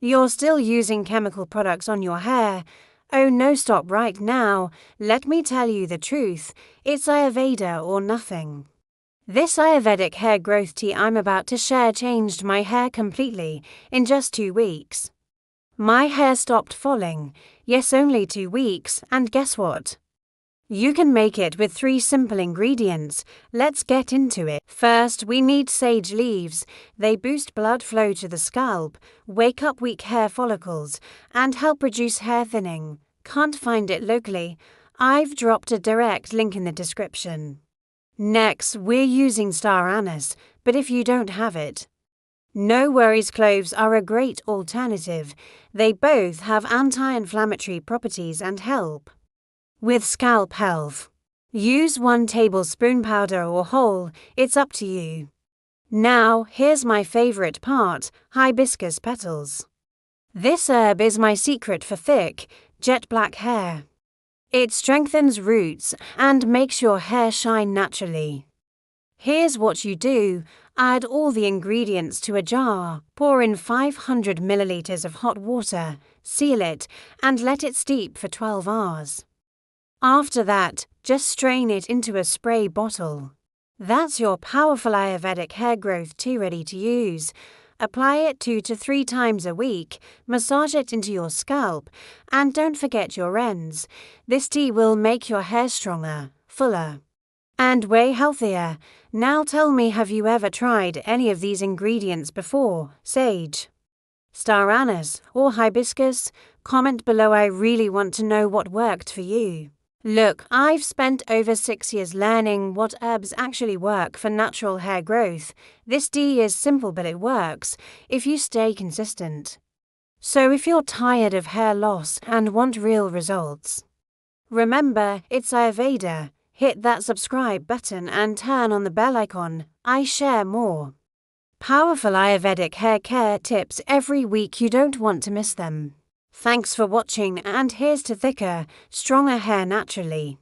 You're still using chemical products on your hair. Oh no, stop right now. Let me tell you the truth. It's Ayurveda or nothing. This Ayurvedic hair growth tea I'm about to share changed my hair completely in just 2 weeks. My hair stopped falling. Yes, only 2 weeks, and guess what? You can make it with 3 simple ingredients. Let's get into it. First, we need sage leaves. They boost blood flow to the scalp, wake up weak hair follicles, and help reduce hair thinning. Can't find it locally? I've dropped a direct link in the description. Next, we're using star anise, but if you don't have it, no worries, cloves are a great alternative. They both have anti-inflammatory properties and help with scalp health. Use 1 tablespoon powder or whole, it's up to you. Now, here's my favorite part, hibiscus petals. This herb is my secret for thick, jet black hair. It strengthens roots and makes your hair shine naturally. Here's what you do. Add all the ingredients to a jar, pour in 500 milliliters of hot water, seal it, and let it steep for 12 hours. After that, just strain it into a spray bottle. That's your powerful Ayurvedic hair growth tea ready to use. Apply it 2 to 3 times a week, massage it into your scalp, and don't forget your ends. This tea will make your hair stronger, fuller, and way healthier. Now tell me, have you ever tried any of these ingredients before? Sage, star anise, or hibiscus? Comment below, I really want to know what worked for you. Look, I've spent over 6 years learning what herbs actually work for natural hair growth. This tea is simple, but it works if you stay consistent. So if you're tired of hair loss and want real results, remember, it's Ayurveda. Hit that subscribe button and turn on the bell icon. I share more powerful Ayurvedic hair care tips every week. You don't want to miss them. Thanks for watching, and here's to thicker, stronger hair naturally.